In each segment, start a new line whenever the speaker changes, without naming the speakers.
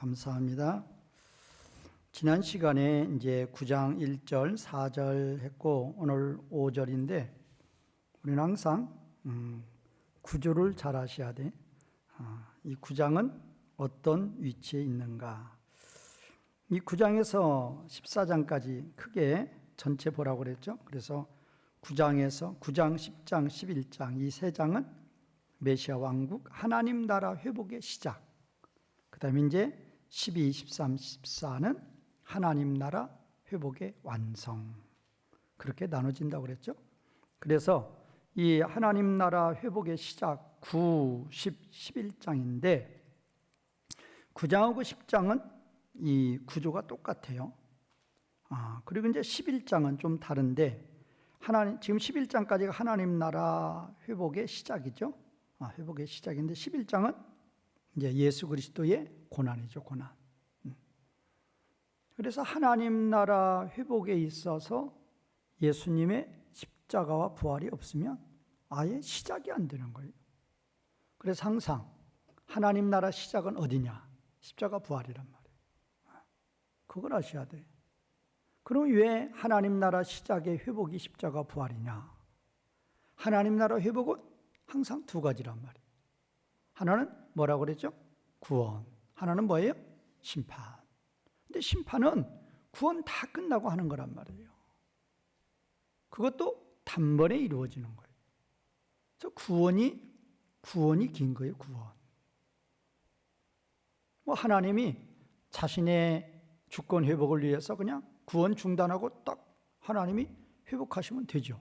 감사합니다. 지난 시간에 이제 9장 1절, 4절 했고 오늘 5절인데 우리는 항상 구조를 잘 아셔야 돼. 이 9장은 어떤 위치에 있는가. 이 9장에서 14장까지 크게 전체 보라고 그랬죠. 그래서 9장에서 9장, 10장, 11장 이 세 장은 메시아 왕국 하나님 나라 회복의 시작. 그 다음에 이제 12, 13, 14는 하나님 나라 회복의 완성. 그렇게 나눠진다고 그랬죠. 그래서 이 하나님 나라 회복의 시작 9, 10, 11장인데 9장하고 10장은 이 구조가 똑같아요. 그리고 이제 11장은 좀 다른데 지금 11장까지가 하나님 나라 회복의 시작이죠. 회복의 시작인데 11장은 이제 예수 그리스도의 고난이죠, 고난. 그래서 하나님 나라 회복에 있어서 예수님의 십자가와 부활이 없으면 아예 시작이 안 되는 거예요. 그래서 항상 하나님 나라 시작은 어디냐? 십자가 부활이란 말이에요. 그걸 아셔야 돼요. 그럼 왜 하나님 나라 시작의 회복이 십자가 부활이냐? 하나님 나라 회복은 항상 두 가지란 말이에요. 하나는 뭐라고 그랬죠? 구원. 하나는 뭐예요? 심판. 근데 심판은 구원 다 끝나고 하는 거란 말이에요. 그것도 단번에 이루어지는 거예요. 그래서 구원이 긴 거예요, 구원. 하나님이 자신의 주권 회복을 위해서 그냥 구원 중단하고 딱 하나님이 회복하시면 되죠.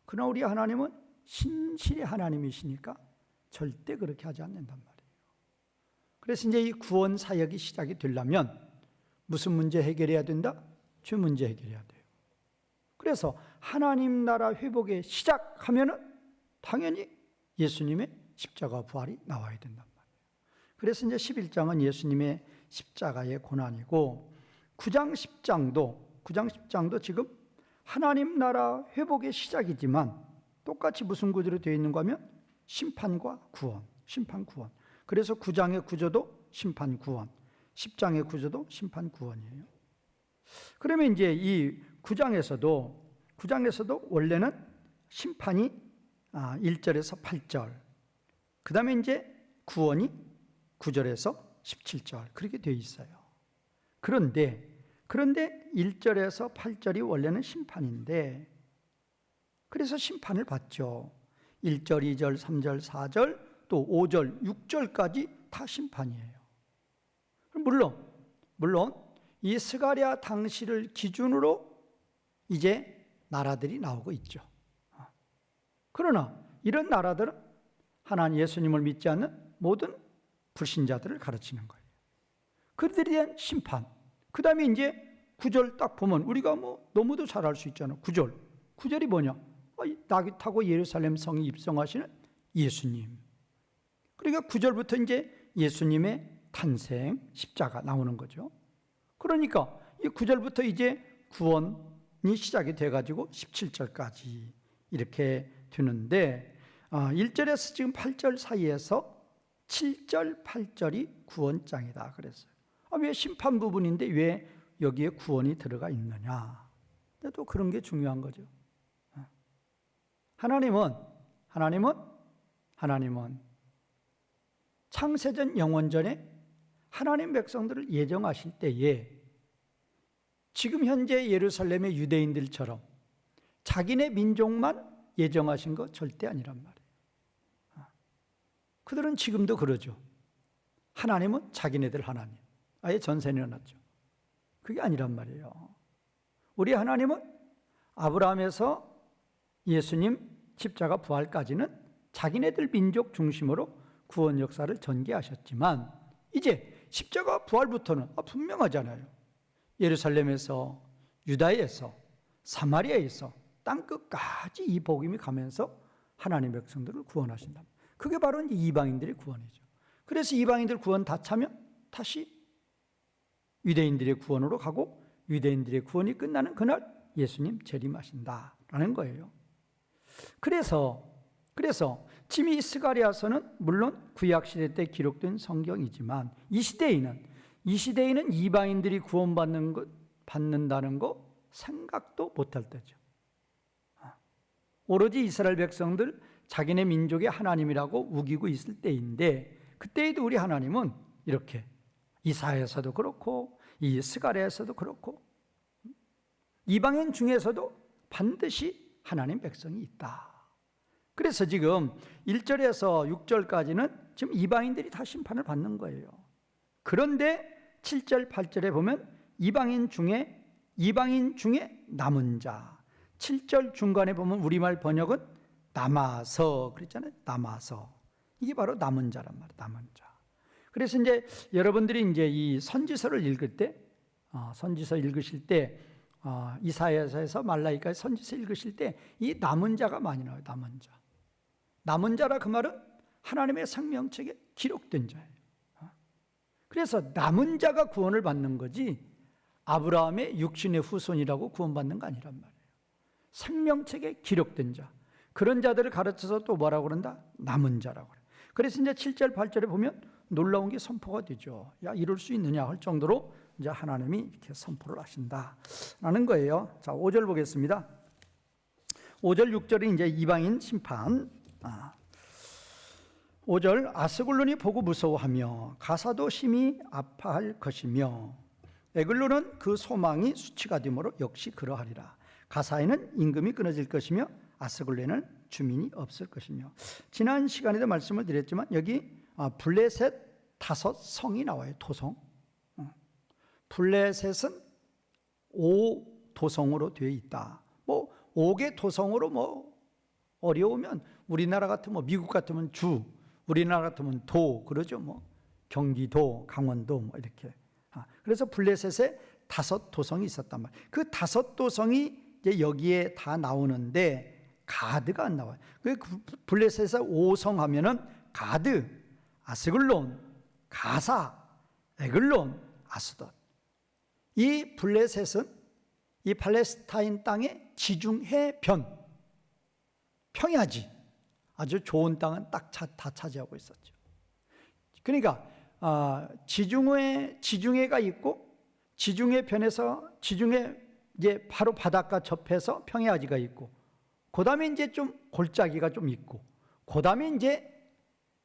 그러나 우리 하나님은 신실의 하나님이시니까 절대 그렇게 하지 않는단 말이에요. 그래서 이제 이 구원 사역이 시작이 되려면 무슨 문제 해결해야 된다? 죄 문제 해결해야 돼요. 그래서 하나님 나라 회복의 시작하면은 당연히 예수님의 십자가 부활이 나와야 된단 말이에요. 그래서 이제 11장은 예수님의 십자가의 고난이고 9장 10장도 지금 하나님 나라 회복의 시작이지만 똑같이 무슨 구조로 되어 있는가 하면 심판과 구원, 심판 구원. 그래서 9장의 구조도 심판 구원, 10장의 구조도 심판 구원이에요. 그러면 이제 이 9장에서도 원래는 심판이 1절에서 8절, 그 다음에 이제 구원이 9절에서 17절 그렇게 되어 있어요. 그런데 1절에서 8절이 원래는 심판인데 그래서 심판을 받죠. 1절, 2절, 3절, 4절, 또 5절, 6절까지 다 심판이에요. 물론 이 스가랴 당시를 기준으로 이제 나라들이 나오고 있죠. 그러나 이런 나라들은 하나님 예수님을 믿지 않는 모든 불신자들을 가르치는 거예요. 그들에 대한 심판. 그 다음에 이제 9절 딱 보면 우리가 너무도 잘 알 수 있잖아요. 9절이 뭐냐? 낙이 타고 예루살렘 성에 입성하시는 예수님. 그러니까 9절부터 이제 예수님의 탄생, 십자가 나오는 거죠. 그러니까 이 9절부터 이제 구원이 시작이 돼가지고 17절까지 이렇게 되는데 1절에서 지금 8절 사이에서 7절, 8절이 구원장이다 그랬어요. 왜 심판 부분인데 왜 여기에 구원이 들어가 있느냐? 또 그런 게 중요한 거죠. 하나님은 창세전 영원전에 하나님 백성들을 예정하실 때에 지금 현재 예루살렘의 유대인들처럼 자기네 민족만 예정하신 거 절대 아니란 말이에요. 그들은 지금도 그러죠. 하나님은 자기네들 하나님. 아예 전세 내놨죠. 그게 아니란 말이에요. 우리 하나님은 아브라함에서 예수님 십자가 부활까지는 자기네들 민족 중심으로 구원 역사를 전개하셨지만 이제 십자가 부활부터는 분명하잖아요. 예루살렘에서, 유다에서, 사마리아에서 땅끝까지 이 복음이 가면서 하나님 백성들을 구원하신다. 그게 바로 이제 이방인들의 구원이죠. 그래서 이방인들 구원 다 차면 다시 유대인들의 구원으로 가고 유대인들의 구원이 끝나는 그날 예수님 재림하신다라는 거예요. 그래서 지금 이 스가랴서는 물론 구약시대 때 기록된 성경이지만 이 시대에는 이 시대에는 이방인들이 받는다는 거 생각도 못할 때죠. 오로지 이스라엘 백성들 자기네 민족의 하나님이라고 우기고 있을 때인데, 그때에도 우리 하나님은 이렇게 이사야에서도 그렇고 이 스가랴에서도 그렇고 이방인 중에서도 반드시 하나님 백성이 있다. 그래서 지금 1절에서 6절까지는 지금 이방인들이 다 심판을 받는 거예요. 그런데 7절 8절에 보면 이방인 중에 남은 자, 7절 중간에 보면 우리말 번역은 남아서 그랬잖아요. 남아서. 이게 바로 남은 자란 말이에요. 남은 자. 그래서 이제 여러분들이 이제 이 선지서를 읽을 때, 선지서 읽으실 때, 이사야에서 말라기까지 선지서 읽으실 때 이 남은 자가 많이 나와요. 남은 자. 남은 자라 그 말은 하나님의 생명책에 기록된 자예요. 그래서 남은 자가 구원을 받는 거지 아브라함의 육신의 후손이라고 구원받는 거 아니란 말이에요. 생명책에 기록된 자, 그런 자들을 가르쳐서 또 뭐라고 그런다? 남은 자라고 그래요. 그래서 이제 7절 8절에 보면 놀라운 게 선포가 되죠. 야, 이럴 수 있느냐 할 정도로 이제 하나님이 이렇게 선포를 하신다라는 거예요. 자, 5절 보겠습니다. 5절 6절이 이제 이방인 심판. 5절 아스글론이 보고 무서워하며 가사도 심히 아파할 것이며 에글론은 그 소망이 수치가 되므로 역시 그러하리라. 가사에는 임금이 끊어질 것이며 아스글론에는 주민이 없을 것이며. 지난 시간에도 말씀을 드렸지만 여기 블레셋 5성이 나와요. 토성. 블레셋은 5도성으로 되어 있다. 뭐 5개 도성으로 뭐 어려우면 우리나라 같으면 뭐 미국 같으면 주, 우리나라 같으면 도 그러죠. 뭐 경기도, 강원도 뭐 이렇게. 그래서 블레셋에 5도성이 있었단 말이에요. 그 5도성이 이제 여기에 다 나오는데 가드가 안 나와요. 그 블레셋에서 5성 하면은 가드, 아스글론, 가사, 에글론, 아스돗. 이 블레셋은 이 팔레스타인 땅의 지중해 평야지, 아주 좋은 땅은 딱 다 차지하고 있었죠. 그러니까 지중해가 있고 지중해 편에서 지중해 이제 바로 바닷가 접해서 평야지가 있고, 그다음에 이제 좀 골짜기가 좀 있고, 그다음에 이제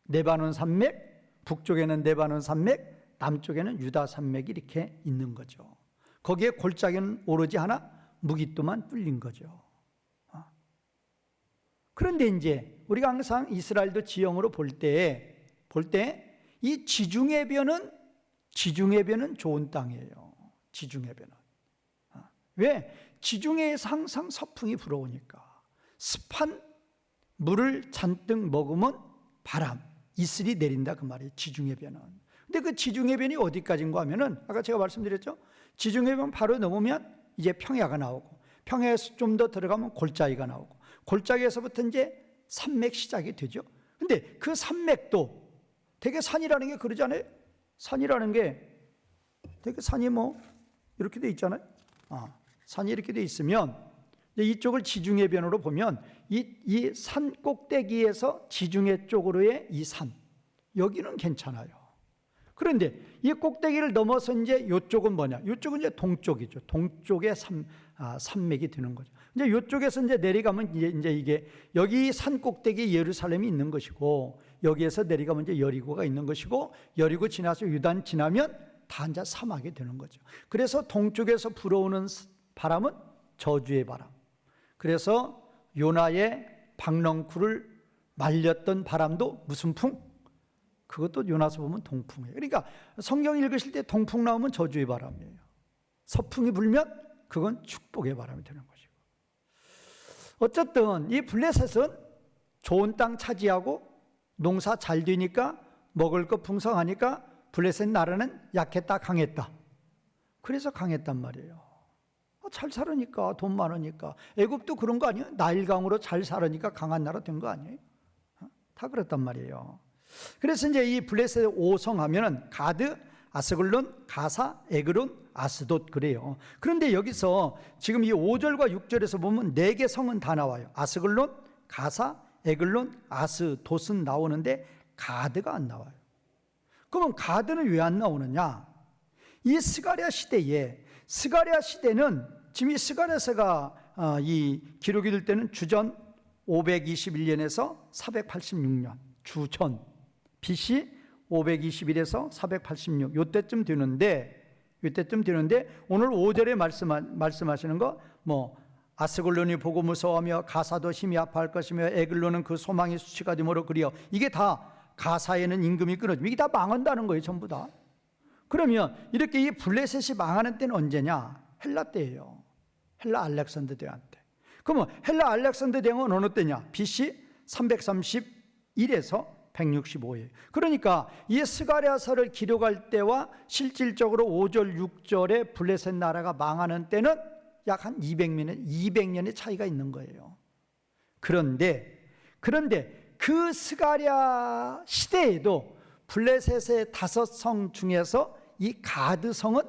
레바논 산맥, 북쪽에는 레바논 산맥, 남쪽에는 유다 산맥이 이렇게 있는 거죠. 거기에 골짜기는 오로지 하나 무기또만 뚫린 거죠. 그런데 이제 우리가 항상 이스라엘도 지형으로 볼 때 이 지중해변은 좋은 땅이에요. 지중해변은. 왜? 지중해에서 항상 서풍이 불어오니까. 습한 물을 잔뜩 머금은 바람, 이슬이 내린다 그 말이에요. 지중해변은. 근데 그 지중해변이 어디까지인가 하면은 아까 제가 말씀드렸죠. 지중해변 바로 넘으면 이제 평야가 나오고, 평야에서 좀 더 들어가면 골짜기가 나오고, 골짜기에서부터 이제 산맥 시작이 되죠. 근데 그 산맥도 되게 산이라는 게 그러잖아요. 산이라는 게 되게 산이 뭐 이렇게 돼 있잖아요. 산이 이렇게 돼 있으면 이쪽을 지중해변으로 보면 이 산 꼭대기에서 지중해 쪽으로의 이 산, 여기는 괜찮아요. 그런데 이 꼭대기를 넘어서 이제 이쪽은 뭐냐? 이쪽은 이제 동쪽이죠. 동쪽의 산맥이 되는 거죠. 이제 이쪽에서 이제 내려가면 이제 이게 여기 산 꼭대기 예루살렘이 있는 것이고, 여기에서 내려가면 이제 여리고가 있는 것이고, 여리고 지나서 유단 지나면 다 이제 사막이 되는 거죠. 그래서 동쪽에서 불어오는 바람은 저주의 바람. 그래서 요나의 박넝쿨을 말렸던 바람도 무슨 풍? 그것도 요나서 보면 동풍이에요. 그러니까 성경 읽으실 때 동풍 나오면 저주의 바람이에요. 서풍이 불면 그건 축복의 바람이 되는 것이고. 어쨌든 이 블레셋은 좋은 땅 차지하고 농사 잘 되니까, 먹을 거 풍성하니까 블레셋 나라는 약했다 강했다. 그래서 강했단 말이에요. 잘 살으니까, 돈 많으니까. 애국도 그런 거 아니에요? 나일강으로 잘 살으니까 강한 나라 된 거 아니에요? 다 그랬단 말이에요. 그래서 이제 이 블레셋 5성 하면은 가드, 아스글론, 가사, 에그론, 아스돗 그래요. 그런데 여기서 지금 이 5절과 6절에서 보면 4개 성은 다 나와요. 아스글론, 가사, 에글론, 아스돗은 나오는데 가드가 안 나와요. 그러면 가드는 왜 안 나오느냐? 이 스가랴 시대는 지금 이 스가랴서가 이 기록이 될 때는 주전 521년에서 486년, 주전 BC 521에서 486 요때쯤 되는데 오늘 5절에 말씀하시는 거 아스글론이 보고 무서워하며 가사도 심히 아파할 것이며 에글론은 그 소망이 수치가 됨으로 그리어, 이게 다 가사에는 임금이 끊어지면 이게 다 망한다는 거예요, 전부 다. 그러면 이렇게 이 블레셋이 망하는 때는 언제냐? 헬라 때예요. 헬라 알렉산더 대왕 때. 그러면 헬라 알렉산더 대왕은 어느 때냐? BC 331에서 165예요. 그러니까 이 스가랴서를 기록할 때와 실질적으로 5절 6절에 블레셋 나라가 망하는 때는 약 한 200년의 차이가 있는 거예요. 그런데 그 스가랴 시대에도 블레셋의 5성 중에서 이 가드성은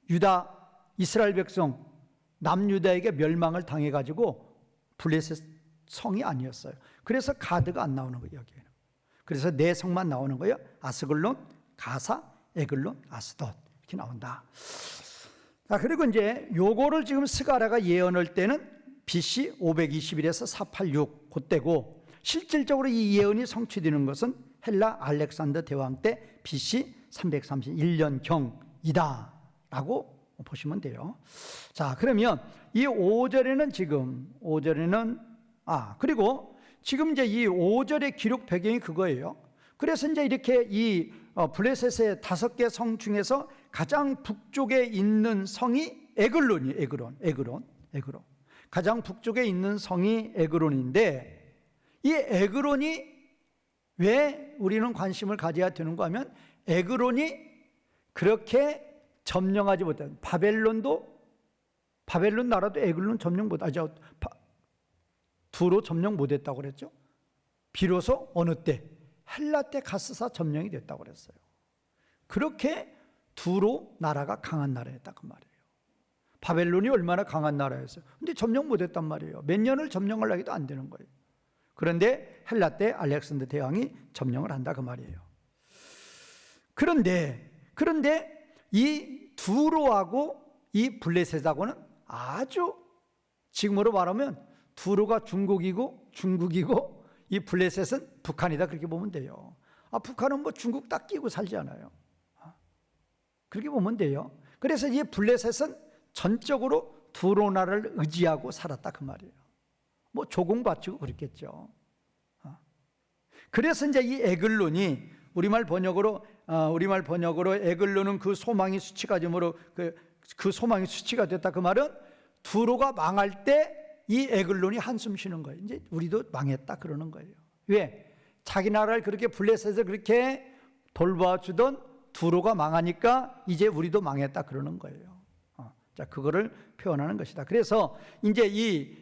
유다 이스라엘 백성 남유다에게 멸망을 당해가지고 블레셋 성이 아니었어요. 그래서 가드가 안 나오는 거예요, 여기에는. 그래서 네 성만 나오는 거예요. 아스글론, 가사, 에글론, 아스돗 이렇게 나온다. 자, 그리고 이제 요거를 지금 스가랴가 예언할 때는 BC 521에서 486 그때고, 실질적으로 이 예언이 성취되는 것은 헬라 알렉산더 대왕 때 BC 331년경이다 라고 보시면 돼요. 자, 그러면 이 5절에는 그리고 지금 이제 이 5절의 기록 배경이 그거예요. 그래서 이제 이렇게 이 블레셋의 5개 성 중에서 가장 북쪽에 있는 성이 에글론이에요. 에그론. 가장 북쪽에 있는 성이 에그론인데, 이 에그론이 왜 우리는 관심을 가져야 되는가 하면, 에그론이 그렇게 점령하지 못한 바벨론 나라도 에글론 점령 못하죠. 두로 점령 못했다고 그랬죠. 비로소 어느 때? 헬라 때 가스사 점령이 됐다고 그랬어요. 그렇게 두로 나라가 강한 나라였다 그 말이에요. 바벨론이 얼마나 강한 나라였어요. 근데 점령 못했단 말이에요. 몇 년을 점령하려고 해도 안 되는 거예요. 그런데 헬라 때 알렉산더 대왕이 점령을 한다 그 말이에요. 그런데 이 두로하고 이 블레셋하고는 아주, 지금으로 말하면 두로가 중국이고 이 블레셋은 북한이다 그렇게 보면 돼요. 북한은 중국 딱 끼고 살지 않아요. 그렇게 보면 돼요. 그래서 이 블레셋은 전적으로 두로 나라를 의지하고 살았다 그 말이에요. 조공바치고 그랬겠죠. 그래서 이제 이 에글론이 우리말 번역으로 에글론은 그 소망이 수치가 되므로 그 소망이 수치가 됐다 그 말은, 두로가 망할 때 이 에글론이 한숨 쉬는 거예요. 이제 우리도 망했다 그러는 거예요. 왜? 자기 나라를 그렇게 블레셋을 그렇게 돌봐주던 두로가 망하니까 이제 우리도 망했다 그러는 거예요. 자, 그거를 표현하는 것이다. 그래서 이제 이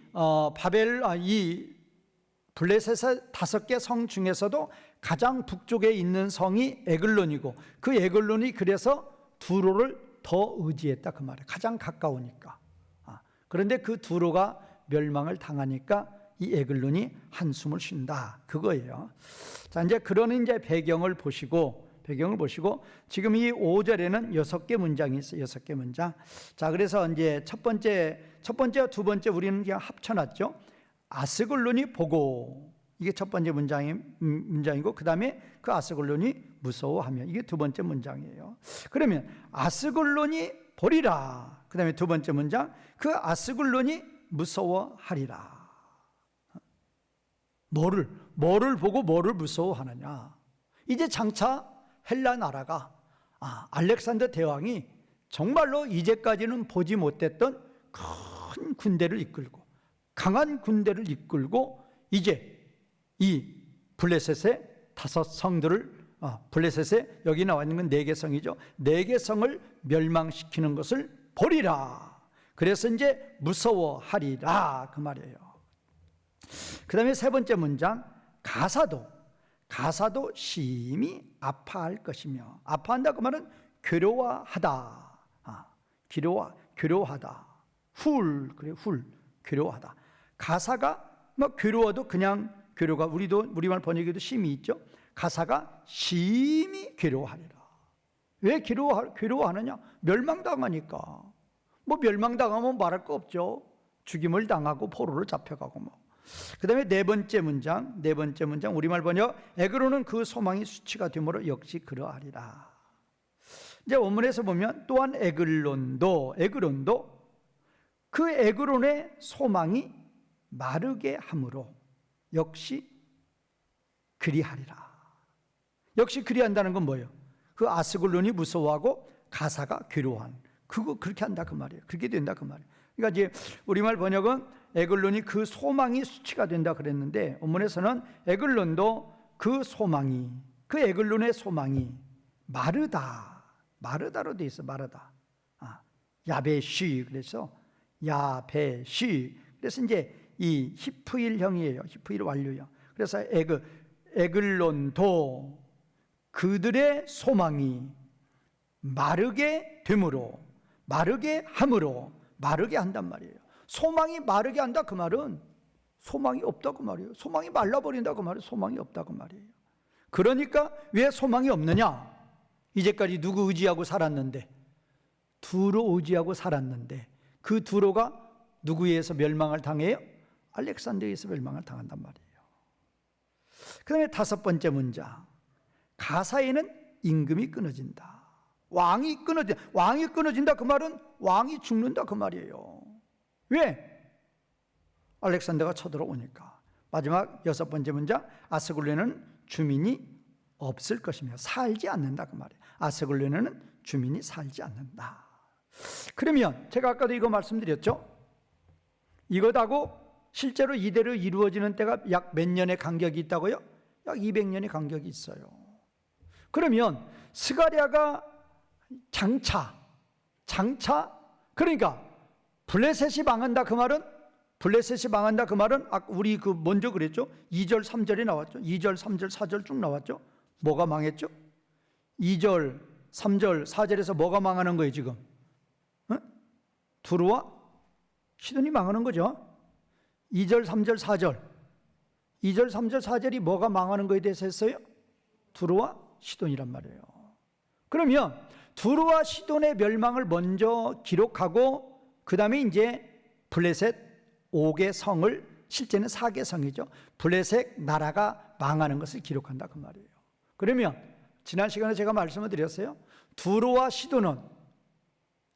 블레셋의 5개 성 중에서도 가장 북쪽에 있는 성이 에글론이고, 그 에글론이 그래서 두로를 더 의지했다 그 말이에요. 가장 가까우니까. 그런데 그 두로가 멸망을 당하니까 이 에글론이 한숨을 쉰다 그거예요. 자, 이제 그런 이제 배경을 보시고 지금 이 5절에는 6개 문장이 있어요. 6개 문장. 자, 그래서 이제 첫 번째와 두 번째 우리는 그냥 합쳐놨죠. 아스글론이 보고, 이게 첫 번째 문장이고, 그 다음에 그 아스글론이 무서워하며, 이게 두 번째 문장이에요. 그러면 아스글론이 보리라, 그 다음에 두 번째 문장, 그 아스글론이 무서워하리라. 뭐를 보고 뭐를 무서워하느냐? 이제 장차 헬라 나라가 알렉산더 대왕이 정말로 이제까지는 보지 못했던 큰 군대를 이끌고, 강한 군대를 이끌고 이제 이 블레셋의 5성들을 블레셋에 여기 나와 있는 건 4개 성이죠. 4개 성을 멸망시키는 것을 보리라. 그래서 이제 무서워하리라 그 말이에요. 그 다음에 세 번째 문장, 가사도 심히 아파할 것이며, 아파한다 그 말은 괴로워하다. 괴로워하다. 괴로워하다. 가사가 괴로워도 그냥 괴로가, 우리말 번역에도 심히 있죠. 가사가 심히 괴로워하리라. 왜 괴로워하느냐? 멸망당하니까. 뭐 멸망당하면 말할 거 없죠. 죽임을 당하고 포로로 잡혀가고 뭐. 그 다음에 네 번째 문장 우리말 번역, 에그로는 그 소망이 수치가 되므로 역시 그러하리라. 이제 원문에서 보면 또한 에글론도 그 에그론의 소망이 마르게 함으로 역시 그리하리라. 역시 그리한다는 건 뭐예요? 그 아스글론이 무서워하고 가사가 괴로워한, 그거 그렇게 한다 그 말이에요. 그렇게 된다 그 말이에요. 그러니까 이제 우리말 번역은 에글론이 그 소망이 수치가 된다 그랬는데, 원문에서는 에글론도 그 소망이, 그 에글론의 소망이 마르다로 돼 있어. 마르다. 야베시. 그래서 야베시. 그래서 이제 이 히프일형이에요. 히프일 완료형. 그래서 에글론도 그들의 소망이 마르게 됨으로, 마르게 함으로, 마르게 한단 말이에요. 소망이 마르게 한다 그 말은 소망이 없다 그 말이에요. 소망이 말라버린다 그 말은 소망이 없다 그 말이에요. 그러니까 왜 소망이 없느냐? 이제까지 누구 의지하고 살았는데, 두로 의지하고 살았는데, 그 두로가 누구에 의해서 멸망을 당해요? 알렉산더에 의해서 멸망을 당한단 말이에요. 그 다음에 다섯 번째 문장, 가사에는 임금이 끊어진다. 왕이 끊어진다 그 말은 왕이 죽는다 그 말이에요. 왜? 알렉산더가 쳐들어오니까. 마지막 여섯 번째 문장, 아스글론에는 주민이 없을 것이며 살지 않는다 그 말이에요. 아스글론에는 주민이 살지 않는다. 그러면 제가 아까도 이거 말씀드렸죠. 이것하고 실제로 이대로 이루어지는 때가 약 몇 년의 간격이 있다고요? 약 200년의 간격이 있어요. 그러면 스가랴가 장차 그러니까 블레셋이 망한다 그 말은 우리 그 먼저 그랬죠. 2절 3절이 나왔죠. 2절 3절 4절 쭉 나왔죠. 뭐가 망했죠? 2절 3절 4절에서 뭐가 망하는 거예요 지금? 두로와 시돈이 망하는 거죠. 2절 3절 4절 2절 3절 4절이 뭐가 망하는 거에 대해서 했어요? 두로와 시돈이란 말이에요. 그러면 두로와 시돈의 멸망을 먼저 기록하고, 그 다음에 이제 블레셋 5개 성을, 실제는 4개 성이죠. 블레셋 나라가 망하는 것을 기록한다 그 말이에요. 그러면 지난 시간에 제가 말씀을 드렸어요. 두로와 시돈은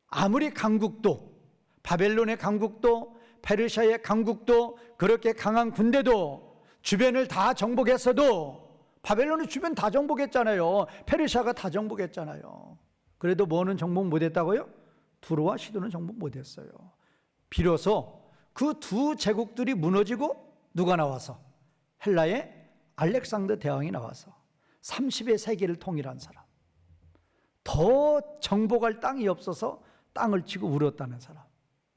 아무리 강국도, 바벨론의 강국도, 페르시아의 강국도, 그렇게 강한 군대도 주변을 다 정복했어도, 바벨론이 주변 다 정복했잖아요. 페르시아가 다 정복했잖아요. 그래도 뭐는 정복 못했다고요? 두로와 시돈은 정복 못했어요. 비로소 그 두 제국들이 무너지고 누가 나와서? 헬라의 알렉산더 대왕이 나와서 30의 세계를 통일한 사람, 더 정복할 땅이 없어서 땅을 치고 울었다는 사람,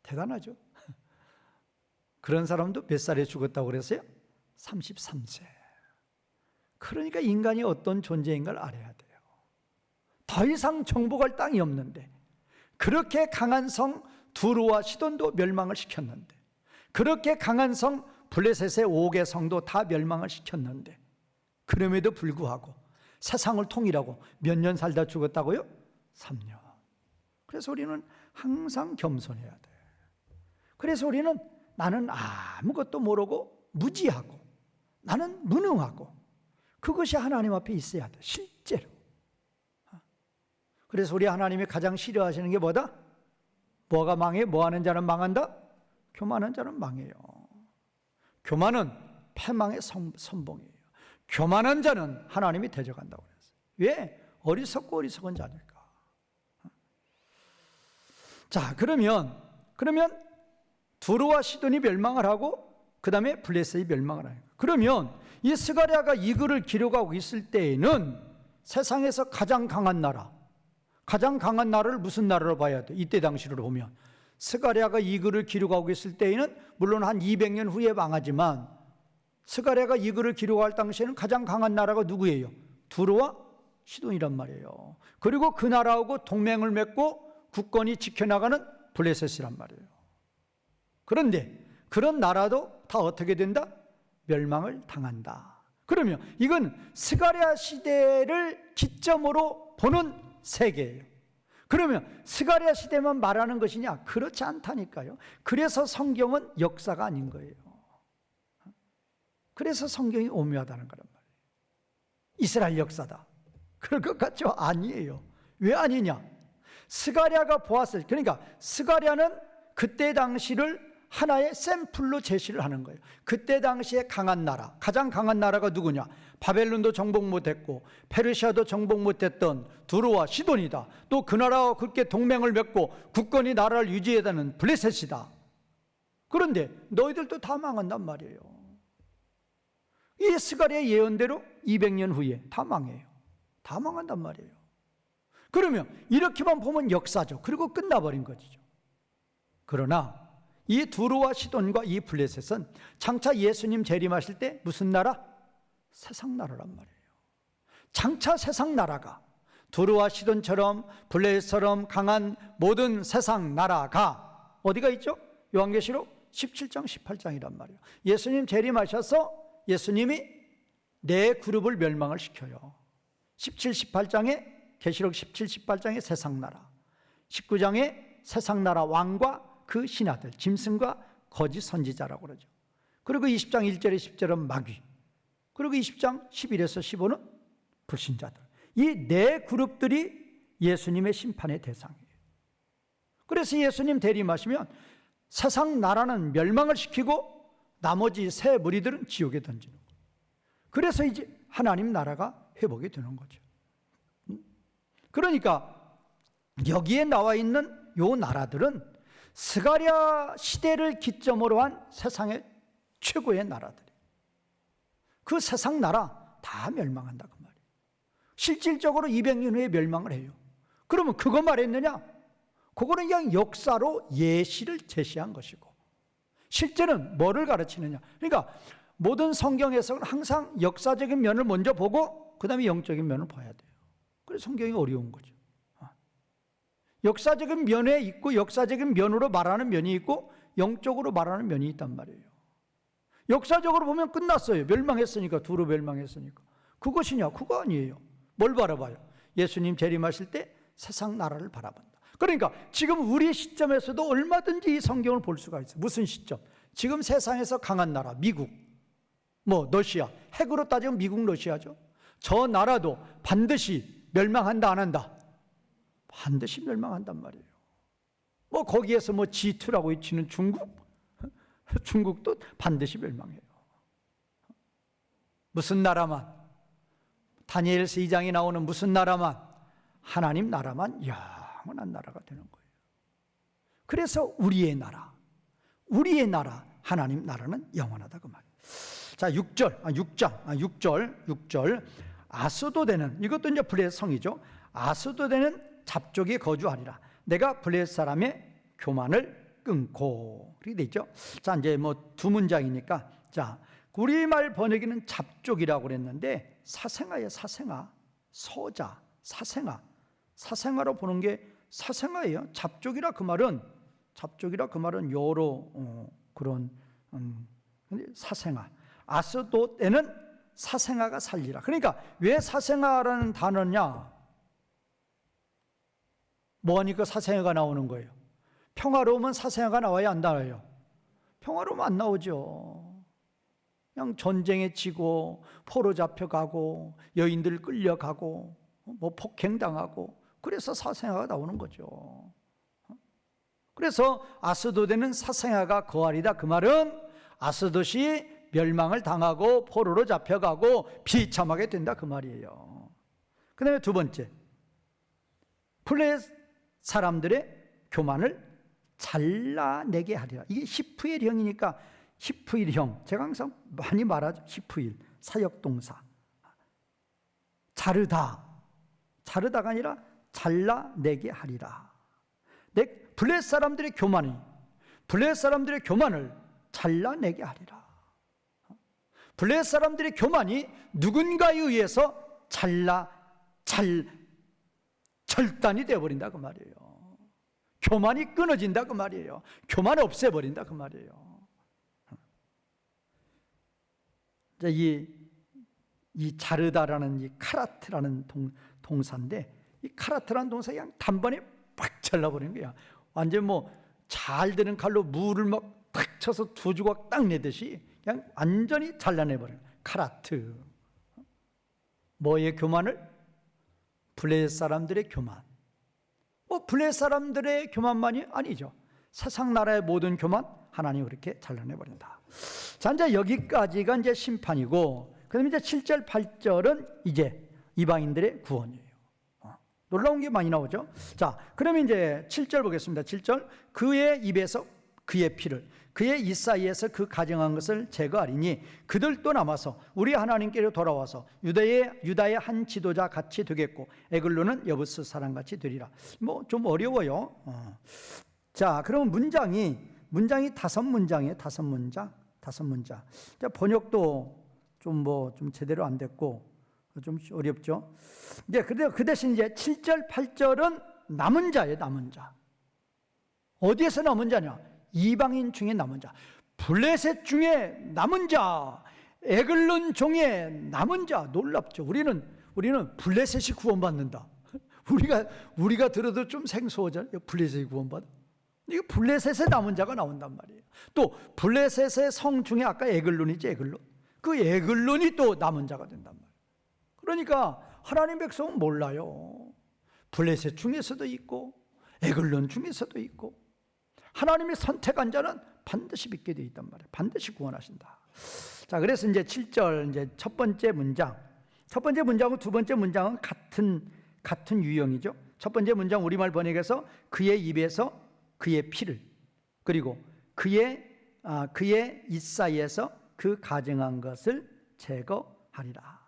대단하죠. 그런 사람도 몇 살에 죽었다고 그랬어요? 33세. 그러니까 인간이 어떤 존재인가를 알아야 돼요. 더 이상 정복할 땅이 없는데, 그렇게 강한 성 두로와 시돈도 멸망을 시켰는데, 그렇게 강한 성 블레셋의 5개 성도 다 멸망을 시켰는데, 그럼에도 불구하고 세상을 통일하고 몇 년 살다 죽었다고요? 3년. 그래서 우리는 항상 겸손해야 돼. 그래서 우리는 나는 아무것도 모르고 무지하고 나는 무능하고, 그것이 하나님 앞에 있어야 돼, 실제로. 그래서 우리 하나님이 가장 싫어하시는 게 뭐다? 뭐가 망해? 뭐 하는 자는 망한다? 교만한 자는 망해요. 교만은 패망의 선봉이에요. 교만한 자는 하나님이 대적한다고 그랬어요. 왜? 어리석은 자니까. 자, 그러면 두로와 시돈이 멸망을 하고 그 다음에 블레셋이 멸망을 하니까, 그러면 이 스가랴가 이 글을 기록하고 있을 때에는 세상에서 가장 강한 나라를 무슨 나라로 봐야 돼? 이때 당시로 보면 스가랴가 이 글을 기록하고 있을 때에는 물론 한 200년 후에 망하지만, 스가랴가 이 글을 기록할 당시에는 가장 강한 나라가 누구예요? 두로와 시돈이란 말이에요. 그리고 그 나라하고 동맹을 맺고 굳건히 지켜나가는 블레셋이란 말이에요. 그런데 그런 나라도 다 어떻게 된다? 멸망을 당한다. 그러면 이건 스가랴 시대를 기점으로 보는 세계예요. 그러면 스가랴 시대만 말하는 것이냐? 그렇지 않다니까요. 그래서 성경은 역사가 아닌 거예요. 그래서 성경이 오묘하다는 거란 말이에요. 이스라엘 역사다. 그럴 것 같죠? 아니에요. 왜 아니냐? 스가랴가 보았을, 그러니까 스가랴는 그때 당시를 하나의 샘플로 제시를 하는 거예요. 그때 당시에 강한 나라, 가장 강한 나라가 누구냐? 바벨론도 정복 못했고 페르시아도 정복 못했던 두로와 시돈이다. 또 그 나라와 그렇게 동맹을 맺고 굳건히 나라를 유지해다는 블레셋이다. 그런데 너희들도 다 망한단 말이에요. 이 스가랴의 예언대로 200년 후에 다 망해요. 다 망한단 말이에요. 그러면 이렇게만 보면 역사죠. 그리고 끝나버린 거죠. 그러나 이 두로와 시돈과 이 블레셋은 장차 예수님 재림하실 때 무슨 나라? 세상 나라란 말이에요. 장차 세상 나라가 두로와 시돈처럼 블레셋처럼 강한 모든 세상 나라가 어디가 있죠? 요한계시록 17장 18장이란 말이에요. 예수님 재림하셔서 예수님이 네 그룹을 멸망을 시켜요. 17, 18장에 계시록 17, 18장의 세상 나라, 19장에 세상 나라 왕과 그 신하들, 짐승과 거짓 선지자라고 그러죠. 그리고 20장 1절에 10절은 마귀, 그리고 20장 11에서 15는 불신자들. 이 네 그룹들이 예수님의 심판의 대상이에요. 그래서 예수님 대림하시면 세상 나라는 멸망을 시키고 나머지 세 무리들은 지옥에 던지는 거예요. 그래서 이제 하나님 나라가 회복이 되는 거죠. 그러니까 여기에 나와 있는 요 나라들은 스가랴 시대를 기점으로 한 세상의 최고의 나라들이에요. 그 세상 나라 다 멸망한다 그 말이에요. 실질적으로 200년 후에 멸망을 해요. 그러면 그거 말했느냐? 그거는 그냥 역사로 예시를 제시한 것이고, 실제는 뭐를 가르치느냐? 그러니까 모든 성경 해석은 항상 역사적인 면을 먼저 보고 그 다음에 영적인 면을 봐야 돼요. 그래서 성경이 어려운 거죠. 역사적인 면에 있고 역사적인 면으로 말하는 면이 있고 영적으로 말하는 면이 있단 말이에요. 역사적으로 보면 끝났어요. 멸망했으니까, 두로 멸망했으니까. 그것이냐? 그거 아니에요. 뭘 바라봐요? 예수님 재림하실 때 세상 나라를 바라본다. 그러니까 지금 우리 시점에서도 얼마든지 이 성경을 볼 수가 있어요. 무슨 시점? 지금 세상에서 강한 나라, 미국, 러시아, 핵으로 따지면 미국, 러시아죠. 저 나라도 반드시 멸망한다, 안 한다? 반드시 멸망한단 말이에요. 거기에서 G2라고 치는 중국? 중국도 반드시 멸망해요. 무슨 나라만? 다니엘서 2장에 나오는 무슨 나라만? 하나님 나라만 영원한 나라가 되는 거예요. 그래서 우리의 나라, 하나님 나라는 영원하다 그 말이에요. 자, 6절. 아스도데는, 이것도 이제 블레셋 성이죠. 아스도데는 잡족이 거주하리라. 내가 블레셋 사람의 교만을 끊고. 그렇게 돼 있죠. 자, 이제 두 문장이니까, 자, 우리말 번역에는 잡족이라고 그랬는데 사생아예요. 사생아, 서자, 사생아로 보는 게 사생아예요. 잡족이라 그 말은 여러 그런 사생아. 아스도데는 사생아가 살리라. 그러니까 왜 사생아라는 단어냐? 뭐하니까 사생아가 나오는 거예요? 평화로우면 사생아가 나와야 안 나와요? 평화로우면 안 나오죠. 그냥 전쟁에 지고 포로 잡혀가고 여인들 끌려가고 폭행당하고, 그래서 사생아가 나오는 거죠. 그래서 아스도데는 사생아가 거하리다. 그 말은 아스돗이 멸망을 당하고 포로로 잡혀가고 비참하게 된다 그 말이에요. 그 다음에 두 번째, 블레셋 사람들의 교만을 잘라내게 하리라. 이게 히프일형이니까 히프일형, 제가 항상 많이 말하죠. 히프일, 사역동사. 자르다가 아니라 잘라내게 하리라. 블레셋 사람들의 교만을 잘라내게 하리라. 블레셋 사람들의 교만이 누군가에 의해서 절단이 되어버린다 그 말이에요. 교만이 끊어진다 그 말이에요. 교만을 없애버린다 그 말이에요. 이 자르다라는 이 카라트라는 동사인데, 이 카라트라는 동사 그냥 단번에 팍 잘라버리는 거야. 완전 뭐 잘 되는 칼로 물을 막 탁 쳐서 두 조각 딱 내듯이 그냥 완전히 잘라내버려요. 카라트. 뭐의 교만을? 블레셋 사람들의 교만. 뭐 블레셋 사람들의 교만만이 아니죠. 세상 나라의 모든 교만 하나님 그렇게 잘라내버린다. 자, 이제 여기까지가 이제 심판이고, 그다음에 이제 7절 8절은 이제 이방인들의 구원이에요. 놀라운 게 많이 나오죠. 자, 그러면 이제 7절 보겠습니다. 7절. 그의 입에서 그의 피를, 그의 이 사이에서 그 가정한 것을 제거하리니 그들 또 남아서 우리 하나님께로 돌아와서 유다의 한 지도자 같이 되겠고 에글론은 여부스 사람같이 되리라. 뭐 좀 어려워요. 자, 그러면 문장이 다섯 문장이에요. 다섯 문장. 자, 번역도 좀 제대로 안 됐고 좀 어렵죠. 이제 그 대신 이제 7절 8절은 남은 자예요. 남은 자. 어디에서 남은 자냐? 이방인 중에 남은 자, 블레셋 중에 남은 자, 에글론 중에 남은 자. 놀랍죠. 우리는 블레셋이 구원받는다. 우리가 들어도 좀 생소하잖아요. 블레셋이 구원받아. 이게 블레셋의 남은 자가 나온단 말이에요. 또 블레셋의 성 중에 아까 에글론이지, 에글론. 그 에글론이 또 남은 자가 된단 말이에요. 그러니까 하나님 백성은 몰라요. 블레셋 중에서도 있고 에글론 중에서도 있고 하나님이 선택한 자는 반드시 믿게 되어 있단 말이에요. 반드시 구원하신다. 자, 그래서 이제 7절 이제 첫 번째 문장과 두 번째 문장은 같은 유형이죠. 첫 번째 문장 우리말 번역에서 그의 입에서 그의 피를, 그리고 그의 이 사이에서 그 가정한 것을 제거하리라.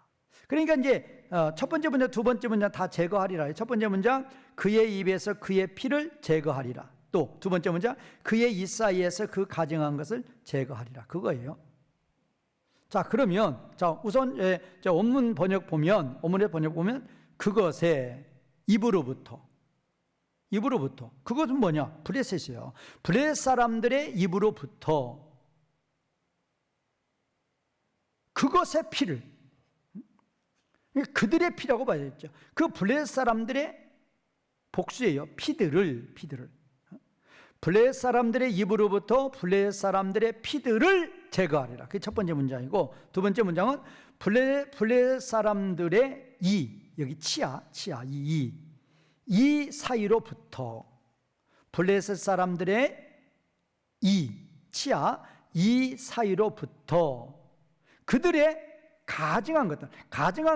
그러니까 이제 첫 번째 문장, 두 번째 문장 다 제거하리라. 첫 번째 문장 그의 입에서 그의 피를 제거하리라. 또 두 번째 문장 그의 이 사이에서 그 가정한 것을 제거하리라. 그거예요. 자, 그러면 우선 원문의 번역 보면 그것의 입으로부터 그것은 뭐냐? 블레셋이에요. 블레셋 사람들의 입으로부터 그것의 피를, 그들의 피라고 봐야겠죠. 그 블레셋 사람들의 복수예요. 피들을 블레셋 사람들의 입으로부터 블레셋 사람들의 피들을 제거하리라. 그게 첫 번째 문장이고, 두 번째 문장은 블레셋 사람들의 여기 치아 이 사이로부터 블레셋 사람들의 치아 이 사이로부터 그들의 가증한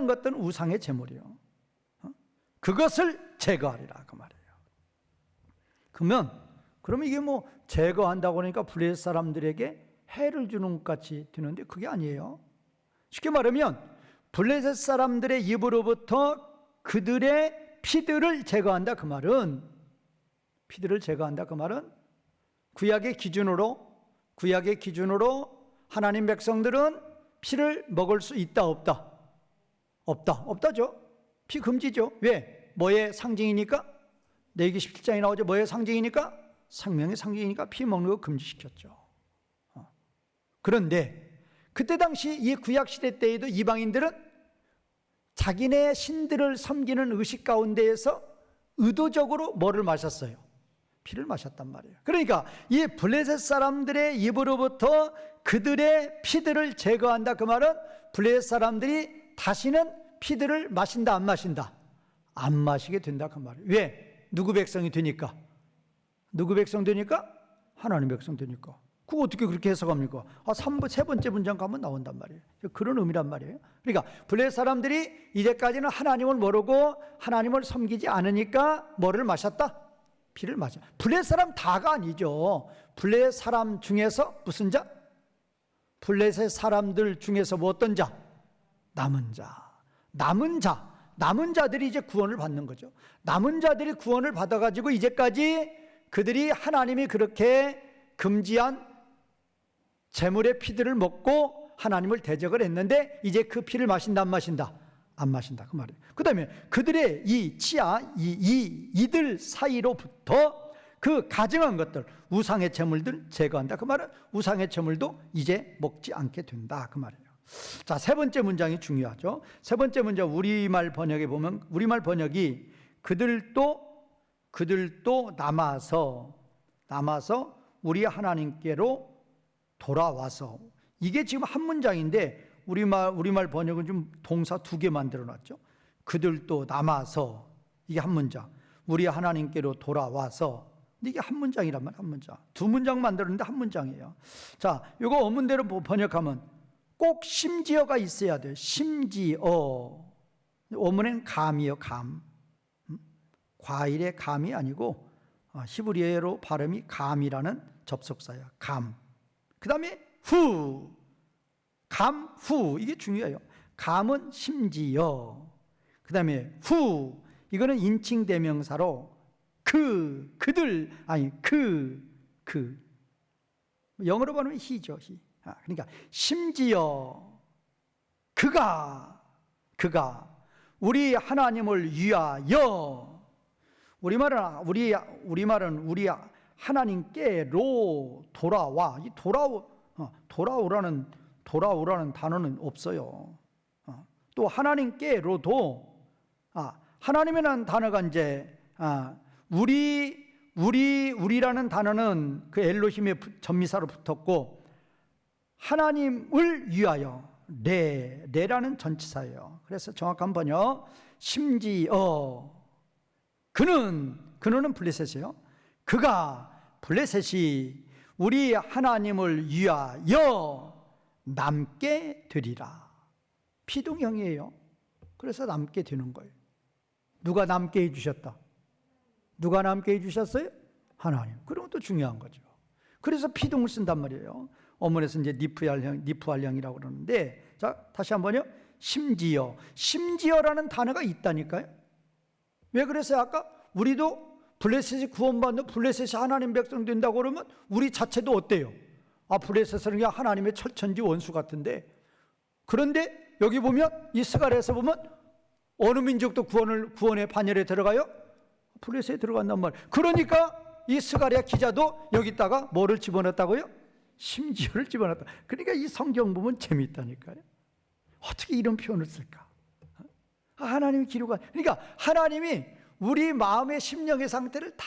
것들은 우상의 제물이요. 그것을 제거하리라 그 말이에요. 그러면 이게 뭐 제거한다고 하니까 블레셋 사람들에게 해를 주는 것 같이 되는데 그게 아니에요. 쉽게 말하면 블레셋 사람들의 입으로부터 그들의 피들을 제거한다 그 말은 구약의 기준으로 하나님 백성들은 피를 먹을 수 있다 없다? 없다죠. 피 금지죠. 왜? 뭐의 상징이니까? 레위기 17장에 나오죠. 뭐의 상징이니까? 생명의 상징이니까 피 먹는 거 금지시켰죠. 그런데 그때 당시 이 구약시대 때에도 이방인들은 자기네 신들을 섬기는 의식 가운데에서 의도적으로 뭐를 마셨어요? 피를 마셨단 말이에요. 그러니까 이 블레셋 사람들의 입으로부터 그들의 피들을 제거한다 그 말은 블레셋 사람들이 다시는 피들을 마신다 안 마신다? 안 마시게 된다 그 말이에요. 왜? 누구 백성이 되니까? 하나님 백성 되니까. 그거 어떻게 그렇게 해석합니까? 세 번째 문장 가면 나온단 말이에요. 그런 의미란 말이에요. 그러니까 블레셋 사람들이 이제까지는 하나님을 모르고 하나님을 섬기지 않으니까 뭐를 마셨다? 피를 마셔. 블레셋 사람 다가 아니죠. 블레셋 사람 중에서 무슨 자? 블레셋 사람들 중에서 뭐 어떤 자? 남은 자들이 이제 구원을 받는 거죠. 남은 자들이 구원을 받아가지고 이제까지 그들이 하나님이 그렇게 금지한 제물의 피들을 먹고 하나님을 대적을 했는데 이제 그 피를 마신다 안 마신다? 안 마신다 그 말이에요. 그 다음에 그들의 이 치아 이들 사이로부터 그 가증한 것들 우상의 제물들 제거한다 그 말은 우상의 제물도 이제 먹지 않게 된다 그 말이에요. 자, 세 번째 문장이 중요하죠. 세 번째 문장 우리말 번역에 보면 우리말 번역이 그들도 남아서 우리 하나님께로 돌아와서. 이게 지금 한 문장인데 우리말 번역은 좀 동사 2개 만들어 놨죠. 그들도 남아서, 이게 한 문장. 우리 하나님께로 돌아와서. 근데 이게 한 문장이란 말이야. 한 문장. 2문장 만들었는데 한 문장이에요. 자, 이거 어문대로 번역하면 꼭 심지어가 있어야 돼요. 심지어. 어문엔 감이요, 감. 과일의 감이 아니고 히브리어로 발음이 감이라는 접속사예요. 감. 그 다음에 후. 감, 후. 이게 중요해요. 감은 심지어. 그 다음에 후. 이거는 인칭 대명사로 그들, 아니 영어로 발음은 he죠, he. 그러니까 심지어 그가 우리 하나님을 위하여. 우리말은 우리 하나님께로 돌아와. 이 돌아오라는 단어는 없어요. 또 하나님께로도, 하나님이라는 단어가 이제 우리라는 단어는 그 엘로힘의 전미사로 붙었고, 하나님을 위하여 레라는 전치사예요. 그래서 정확한 번역, 심지어 그는 블레셋이에요. 그가 블레셋이 우리 하나님을 위하여 남게 되리라. 피동형이에요. 그래서 남게 되는 거예요. 누가 남게 해주셨다? 누가 남게 해주셨어요? 하나님. 그러면 또 중요한 거죠. 그래서 피동을 쓴단 말이에요. 어문에서 이제 니프알형이라고 그러는데, 자, 다시 한번요. 심지어라는 단어가 있다니까요. 왜 그랬어요? 아까 우리도 블레셋이 구원받는, 블레셋이 하나님 백성 된다고 그러면 우리 자체도 어때요? 블레셋은 그냥 하나님의 철천지 원수 같은데, 그런데 여기 보면 이 스가랴에서 보면 어느 민족도 구원의 반열에 들어가요? 블레셋에 들어간단 말이에요. 그러니까 이 스가랴 기자도 여기다가 뭐를 집어넣었다고요? 심지어를 집어넣었다. 그러니까 이 성경 보면 재미있다니까요. 어떻게 이런 표현을 쓸까? 하나님이 기록한, 그러니까 하나님이 우리 마음의 심령의 상태를 다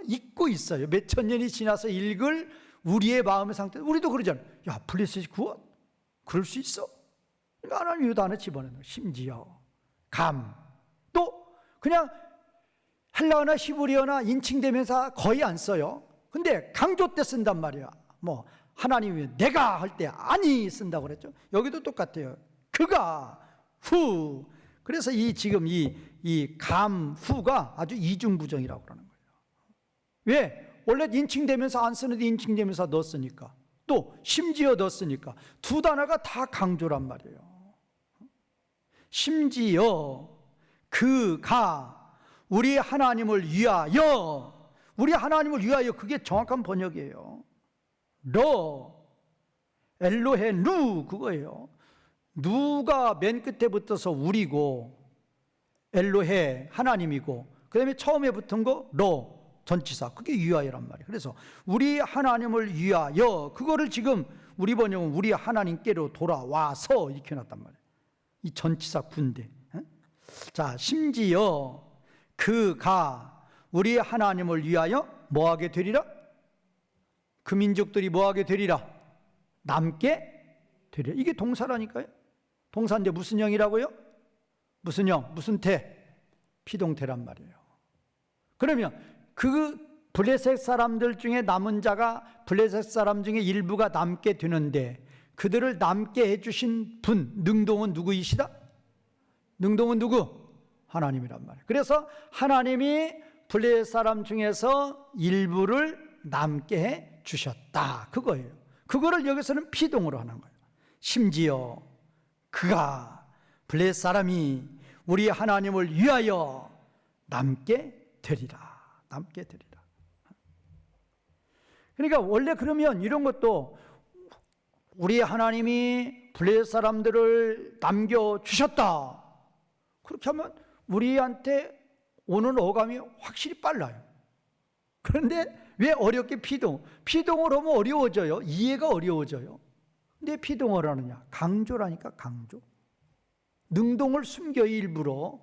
잊고 있어요. 몇천 년이 지나서 읽을 우리의 마음의 상태. 우리도 그러잖아요. 야, 블레셋이 구원? 그럴 수 있어? 그러니까 하나님이 이 단어 집어넣는 거예요. 심지어, 감. 또 그냥 헬라어나 히브리어나 인칭대명사 거의 안 써요. 근데 강조 때 쓴단 말이야. 뭐 하나님이 내가 할 때 아니 쓴다고 그랬죠. 여기도 똑같아요. 그가, 후. 그래서 지금 이 감, 후가 아주 이중부정이라고 그러는 거예요. 왜? 원래 인칭대명사 안 쓰는데 인칭대명사 넣었으니까. 또 심지어 넣었으니까. 두 단어가 다 강조란 말이에요. 심지어 그가 우리 하나님을 위하여, 우리 하나님을 위하여, 그게 정확한 번역이에요. 엘로헤 누, 그거예요. 누가 맨 끝에 붙어서 우리고, 엘로헤 하나님이고, 그 다음에 처음에 붙은 거 전치사, 그게 위하여란 말이에요. 그래서 우리 하나님을 위하여, 그거를 지금 우리 번역은 우리 하나님께로 돌아와서 이렇게 해놨단 말이에요. 이 전치사 군대. 자, 심지어 그가 우리 하나님을 위하여 뭐하게 되리라? 그 민족들이 뭐하게 되리라? 남게 되리라. 이게 동사라니까요. 동사인데 무슨 형이라고요? 무슨 형? 무슨 태? 피동태란 말이에요. 그러면 그 블레셋 사람들 중에 남은 자가, 블레셋 사람 중에 일부가 남게 되는데, 그들을 남게 해주신 분, 능동은 누구이시다? 능동은 누구? 하나님이란 말이에요. 그래서 하나님이 블레셋 사람 중에서 일부를 남게 해 주셨다, 그거예요. 그거를 여기서는 피동으로 하는 거예요. 심지어 그가, 블레셋 사람이 우리 하나님을 위하여 남게 되리라. 남게 되리라. 그러니까 원래 그러면 이런 것도 우리 하나님이 블레셋 사람들을 남겨주셨다, 그렇게 하면 우리한테 오는 어감이 확실히 빨라요. 그런데 왜 어렵게 피동을 하면 어려워져요? 이해가 어려워져요. 근데 피동을 하느냐? 강조라니까, 강조. 능동을 숨겨요, 일부러.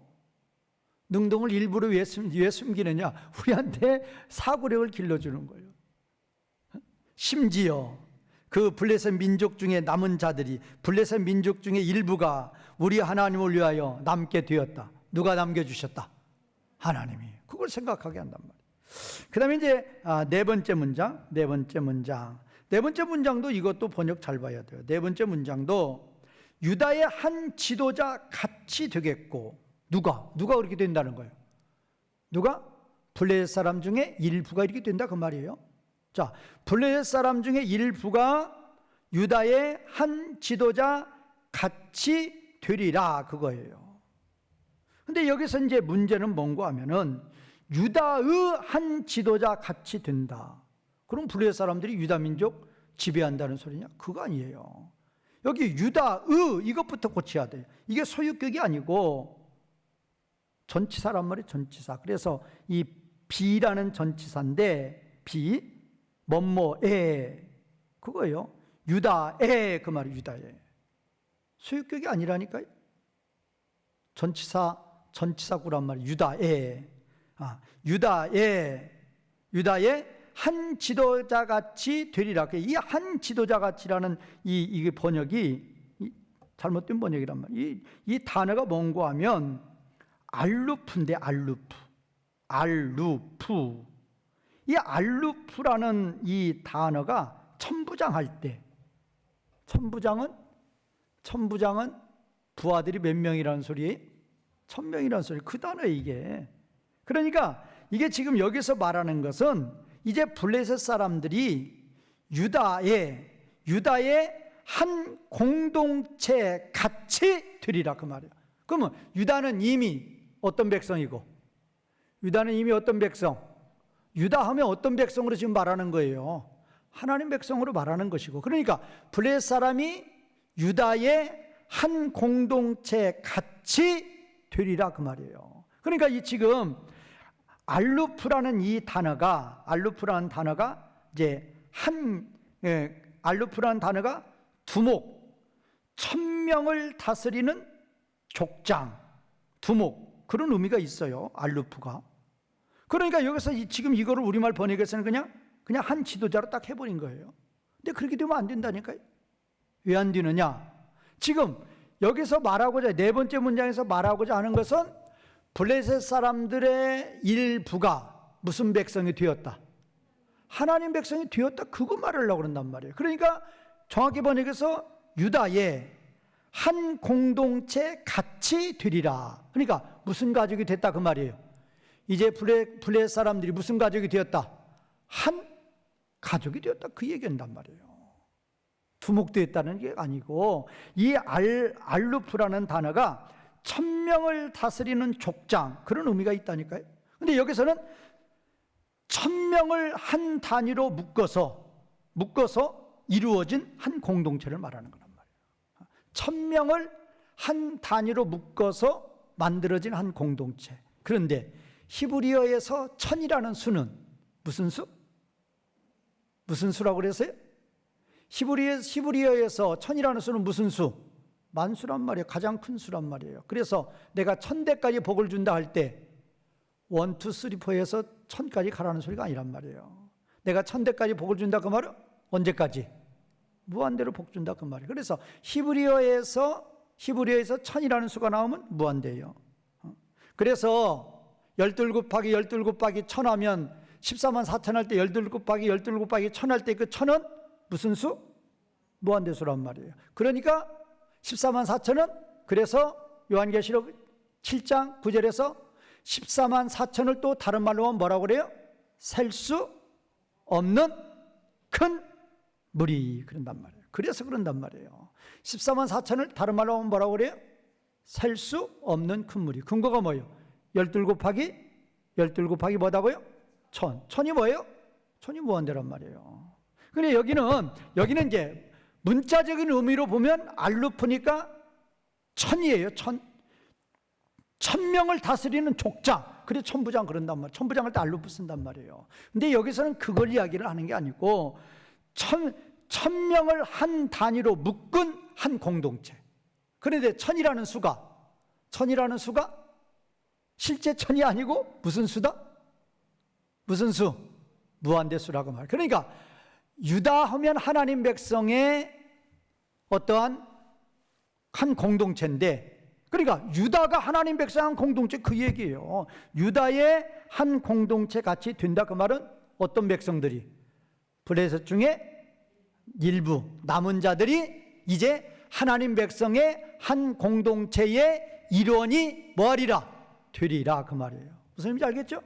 능동을 일부러 왜 숨기느냐? 우리한테 사고력을 길러주는 거예요. 심지어 그 블레셋 민족 중에 남은 자들이, 블레셋 민족 중에 일부가 우리 하나님을 위하여 남게 되었다. 누가 남겨주셨다? 하나님이. 그걸 생각하게 한단 말이에요. 그 다음에 이제 네 번째 문장도 이것도 번역 잘 봐야 돼요. 네 번째 문장도 유다의 한 지도자 같이 되겠고, 누가 그렇게 된다는 거예요? 누가? 블레셋 사람 중에 일부가 이렇게 된다 그 말이에요. 자, 블레셋 사람 중에 일부가 유다의 한 지도자 같이 되리라 그거예요. 근데 여기서 이제 문제는 뭔가 하면은 유다의 한 지도자 같이 된다. 그럼 블레셋 사람들이 유다 민족 지배한다는 소리냐? 그거 아니에요. 여기 유다의 이것부터 고쳐야 돼요. 이게 소유격이 아니고 전치사란 말이에요. 전치사. 그래서 이 비라는 전치사인데 비 뭐뭐에 그거예요. 유다에 그 말이 유다에. 소유격이 아니라니까요. 전치사구란 말이에요. 유다에. 유다에 한 지도자 같이 되리라. 이 한 지도자 같이라는 이 번역이 잘못된 번역이란 말이에요. 이 단어가 뭔고 하면 알루프인데 알루프. 이 알루프라는 이 단어가 천부장할 때, 천부장은 부하들이 몇 명이라는 소리예요? 1000명이라는 소리. 그 단어예요 이게. 그러니까 이게 지금 여기서 말하는 것은 이제 블레셋 사람들이 유다의 한 공동체 같이 되리라 그 말이에요. 그러면 유다는 이미 어떤 백성이고, 유다는 이미 어떤 백성? 유다 하면 어떤 백성으로 지금 말하는 거예요? 하나님 백성으로 말하는 것이고, 그러니까 블레셋 사람이 유다의 한 공동체 같이 되리라 그 말이에요. 그러니까 이 지금 알루프라는 단어가 이제 알루프라는 단어가 두목, 1000명을 다스리는 족장, 두목, 그런 의미가 있어요. 알루프가. 그러니까 여기서 지금 이거를 우리말 번역해서는 그냥 한 지도자로 딱 해버린 거예요. 근데 그렇게 되면 안 된다니까요. 왜 안 되느냐? 지금 여기서 말하고자, 네 번째 문장에서 말하고자 하는 것은 블레셋 사람들의 일부가 무슨 백성이 되었다? 하나님 백성이 되었다. 그거 말하려고 그런단 말이에요. 그러니까 정확히 번역해서 유다의 한 공동체 같이 되리라. 그러니까 무슨 가족이 됐다 그 말이에요. 이제 블레셋 사람들이 무슨 가족이 되었다? 한 가족이 되었다. 그 얘기한단 말이에요. 두목되었다는 게 아니고, 이 알루프라는 단어가 1000명을 다스리는 족장, 그런 의미가 있다니까요. 근데 여기서는 1000명을 한 단위로 묶어서 이루어진 한 공동체를 말하는 거란 말이에요. 1000명을 한 단위로 묶어서 만들어진 한 공동체. 그런데 히브리어에서 1000이라는 수는 무슨 수? 무슨 수라고 그랬어요? 히브리어에서 1000이라는 수는 무슨 수? 만수란 말이에요. 가장 큰 수란 말이에요. 그래서 내가 1000대까지 복을 준다 할 때 1, 2, 3, 4에서 1000까지 가라는 소리가 아니란 말이에요. 내가 1000대까지 복을 준다 그 말은 언제까지? 무한대로 복 준다 그 말이에요. 그래서 히브리어에서 1000이라는 수가 나오면 무한대예요. 그래서 12 곱하기 12 곱하기 1000 하면 14만 4천 할 때 12 곱하기 12 곱하기 1000 할 때 그 1000은 무슨 수? 무한대수란 말이에요. 그러니까 14만 4천은 그래서 요한계시록 7장 9절에서 14만 4천을 또 다른 말로 하면 뭐라고 그래요? 셀 수 없는 큰 물이 그런단 말이에요. 그래서 그런단 말이에요. 14만 4천을 다른 말로 하면 뭐라고 그래요? 셀 수 없는 큰 물이. 근거가 뭐예요? 12 곱하기 뭐다고요? 1000. 1000이 뭐예요? 1000이 무한대란 말이에요. 근데 여기는 이제 문자적인 의미로 보면 알루프니까 1000이에요. 1000명을 다스리는 족장. 그래 천부장 그런단 말이에요. 천부장할 때 알루프 쓴단 말이에요. 근데 여기서는 그걸 이야기를 하는 게 아니고 1000명을 한 단위로 묶은 한 공동체. 그런데 1000이라는 수가 실제 천이 아니고 무슨 수다? 무슨 수? 무한대수라고 말. 그러니까 유다 하면 하나님 백성의 어떠한 한 공동체인데, 그러니까 유다가 하나님 백성한 공동체, 그 얘기예요. 유다의 한 공동체 같이 된다. 그 말은 어떤 백성들이? 블레셋 중에 일부 남은 자들이 이제 하나님 백성의 한 공동체의 일원이 뭐하리라? 되리라, 그 말이에요. 무슨 의미인지 알겠죠?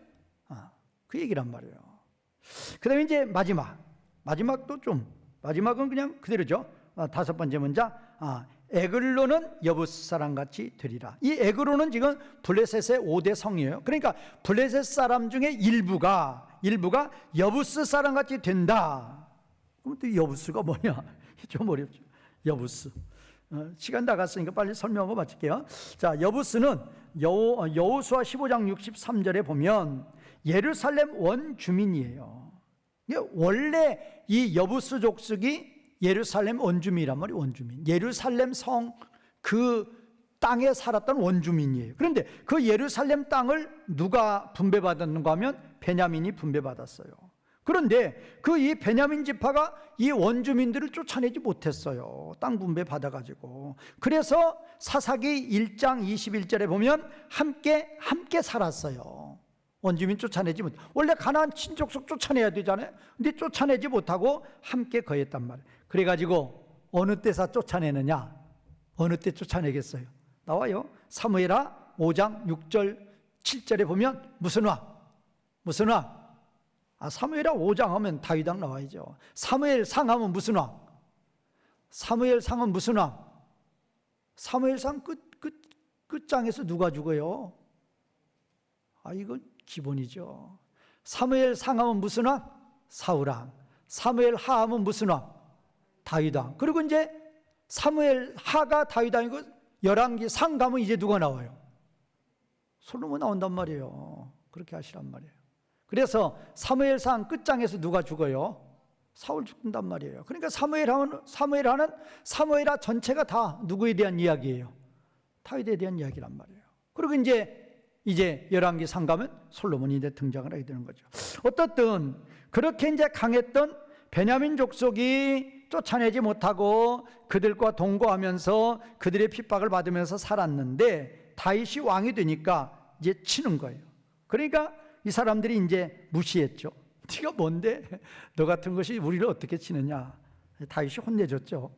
그 얘기란 말이에요. 그 다음에 이제 마지막도 좀, 마지막은 그냥 그대로죠. 다섯 번째 문장, 에글로는 여부스 사람같이 되리라. 이 에글로는 지금 블레셋의 5대 성이에요. 그러니까 블레셋 사람 중에 일부가 여부스 사람같이 된다. 그럼 또 여부스가 뭐냐? 좀 어렵죠. 여부스. 시간 다 갔으니까 빨리 설명하고 마칠게요. 자, 여부스는 여호수아 15장 63절에 보면 예루살렘 원주민이에요. 원래 이 여부스 족속이 예루살렘 원주민이란 말이에요. 원주민. 예루살렘 성 그 땅에 살았던 원주민이에요. 그런데 그 예루살렘 땅을 누가 분배받았는가 하면 베냐민이 분배받았어요. 그런데 그 이 베냐민 지파가 이 원주민들을 쫓아내지 못했어요. 땅 분배 받아가지고. 그래서 사사기 1장 21절에 보면 함께 살았어요. 원주민 쫓아내지 못. 원래 가나안 친족속 쫓아내야 되잖아요. 근데 쫓아내지 못하고 함께 거했단 말이에요. 그래가지고 어느 때서 쫓아내느냐? 어느 때 쫓아내겠어요? 나와요. 사무엘하 5장 6절 7절에 보면 무슨 왕? 사무엘하 5장 하면 다윗왕 나와야죠. 사무엘상 하면 무슨 왕? 사무엘상은 무슨 왕? 사무엘상 끝장에서 누가 죽어요? 이건 기본이죠. 사무엘상 하면 무슨 왕? 사울왕. 사무엘하 하면 무슨 왕? 다윗왕. 그리고 이제 사무엘하가 다윗왕이고 열왕기 상 가면 이제 누가 나와요? 솔로몬 나온단 말이에요. 그렇게 하시란 말이에요. 그래서 사무엘상 끝장에서 누가 죽어요? 사울 죽는단 말이에요. 그러니까 사무엘하는 전체가 다 누구에 대한 이야기예요? 다윗에 대한 이야기란 말이에요. 그리고 이제 열왕기 상 가면 솔로몬이 이제 등장을 하게 되는 거죠. 어떻든 그렇게 이제 강했던 베냐민 족속이 쫓아내지 못하고 그들과 동거하면서 그들의 핍박을 받으면서 살았는데 다윗이 왕이 되니까 이제 치는 거예요. 그러니까 이 사람들이 이제 무시했죠. 네가 뭔데? 너 같은 것이 우리를 어떻게 치느냐? 다윗이 혼내줬죠.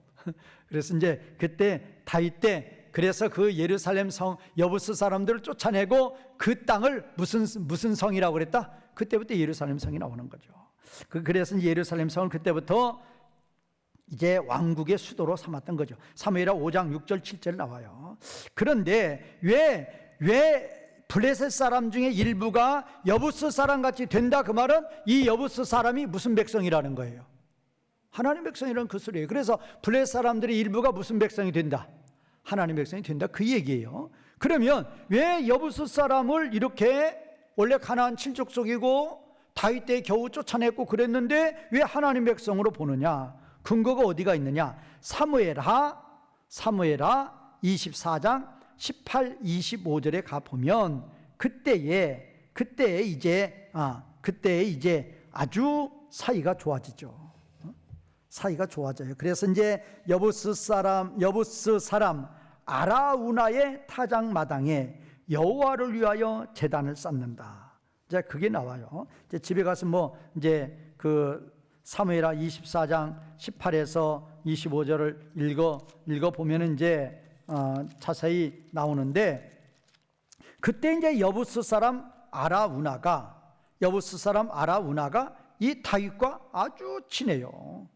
그래서 이제 그때 다윗 때 그래서 그 예루살렘 성 여부스 사람들을 쫓아내고 그 땅을 무슨 성이라고 그랬다? 그때부터 예루살렘 성이 나오는 거죠. 그래서 이제 예루살렘 성을 그때부터 이제 왕국의 수도로 삼았던 거죠. 사무엘하 5장 6절 7절 나와요. 그런데 왜 블레셋 사람 중에 일부가 여부스 사람 같이 된다? 그 말은 이 여부스 사람이 무슨 백성이라는 거예요? 하나님 백성이라는 그 소리예요. 그래서 블레셋 사람들의 일부가 무슨 백성이 된다? 하나님 백성이 된다, 그 얘기예요. 그러면 왜 여부스 사람을 이렇게 원래 가나안 친족속이고 다윗 때 겨우 쫓아냈고 그랬는데 왜 하나님 백성으로 보느냐? 근거가 어디가 있느냐? 사무엘하 24장 18, 25절에 가 보면 그때에 이제 아주 사이가 좋아지죠. 사이가 좋아져요. 그래서 이제 여부스 사람 아라우나의 타작마당에 여호와를 위하여 제단을 쌓는다. 이제 그게 나와요. 이제 집에 가서 이제 그 사무엘하 24장 18에서 25절을 읽어 보면은 이제 자세히 나오는데, 그때 이제 여부스 사람 아라우나가 이 다윗과 아주 친해요.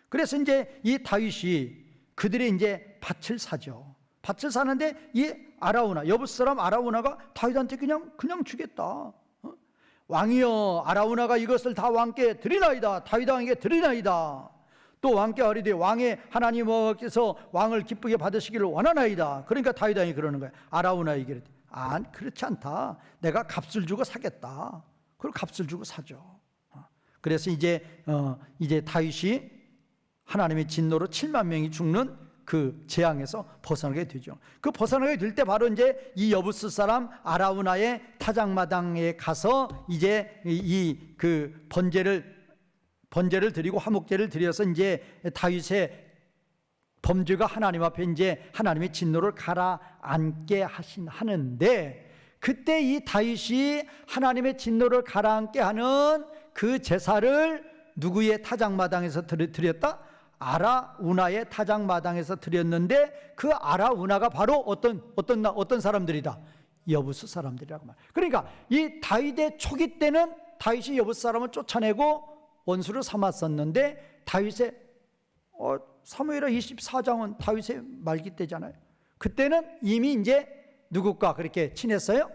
그래서 이제 이 다윗이 그들의 이제 밭을 사죠. 밭을 사는데 이 여부스 사람 아라우나가 다윗한테 그냥 주겠다. 왕이여, 아라우나가 이것을 다 왕께 드리나이다. 다윗 왕에게 드리나이다. 또 왕께 아뢰되 왕의 하나님께서 왕을 기쁘게 받으시기를 원하나이다. 그러니까 다윗 왕이 그러는 거예요. 아라우나에게 그렇지 않다. 내가 값을 주고 사겠다. 그리고 값을 주고 사죠. 그래서 이제 다윗이 하나님의 진노로 7만 명이 죽는 그 재앙에서 벗어나게 되죠. 그 벗어나게 될 때 바로 이제 이 여부스 사람 아라우나의 타작마당에 가서 이제 그 번제를 드리고 화목제를 드려서 이제 다윗의 범죄가 하나님 앞에 이제 하나님의 진노를 가라앉게 하는데, 그때 이 다윗이 하나님의 진노를 가라앉게 하는 그 제사를 누구의 타작마당에서 드렸다? 아라우나의 타작마당에서 드렸는데, 그 아라우나가 바로 어떤 사람들이다? 여부스 사람들이라고 말해요. 그러니까 이 다윗의 초기 때는 다윗이 여부스 사람을 쫓아내고 원수를 삼았었는데, 다윗의 사무엘하 24장은 다윗의 말기 때잖아요. 그때는 이미 이제 누구과 그렇게 친했어요?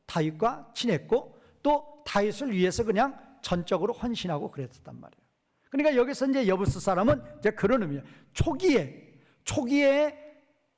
다윗과 친했고, 또 다윗을 위해서 그냥 전적으로 헌신하고 그랬단 말이에요. 그러니까 여기서 이제 여부스 사람은 이제 그런 의미예요. 초기에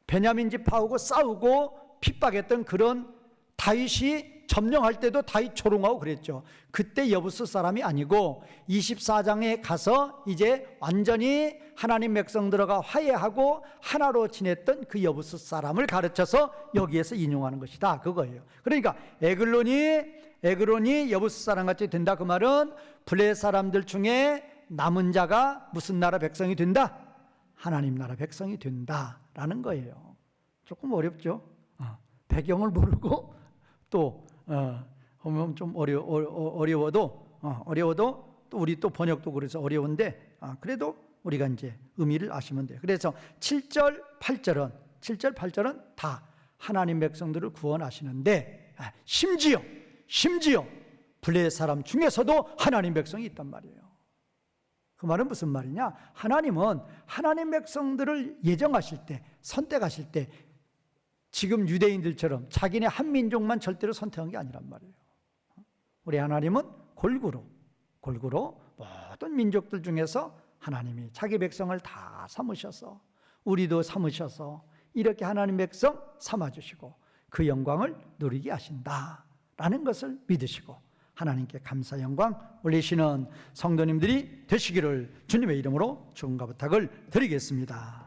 베냐민 지파하고 싸우고 핍박했던 그런 다윗이 점령할 때도 다윗 조롱하고 그랬죠. 그때 여부스 사람이 아니고 24장에 가서 이제 완전히 하나님 백성들과 화해하고 하나로 지냈던 그 여부스 사람을 가르쳐서 여기에서 인용하는 것이다, 그거예요. 그러니까 에그론이 여부스 사람같이 된다, 그 말은 블레 사람들 중에 남은 자가 무슨 나라 백성이 된다? 하나님 나라 백성이 된다라는 거예요. 조금 어렵죠? 배경을 모르고 또 보면 좀 어려워도 또 우리 또 번역도 그래서 어려운데, 그래도 우리가 이제 의미를 아시면 돼요. 그래서 7절 8절은 다 하나님 백성들을 구원하시는데, 심지어 블레 사람 중에서도 하나님 백성이 있단 말이에요. 그 말은 무슨 말이냐? 하나님은 하나님 백성들을 예정하실 때, 선택하실 때 지금 유대인들처럼 자기네 한 민족만 절대로 선택한 게 아니란 말이에요. 우리 하나님은 골고루 모든 민족들 중에서 하나님이 자기 백성을 다 삼으셔서, 우리도 삼으셔서 이렇게 하나님 백성 삼아주시고 그 영광을 누리게 하신다라는 것을 믿으시고 하나님께 감사 영광 올리시는 성도님들이 되시기를 주님의 이름으로 축원과 부탁을 드리겠습니다.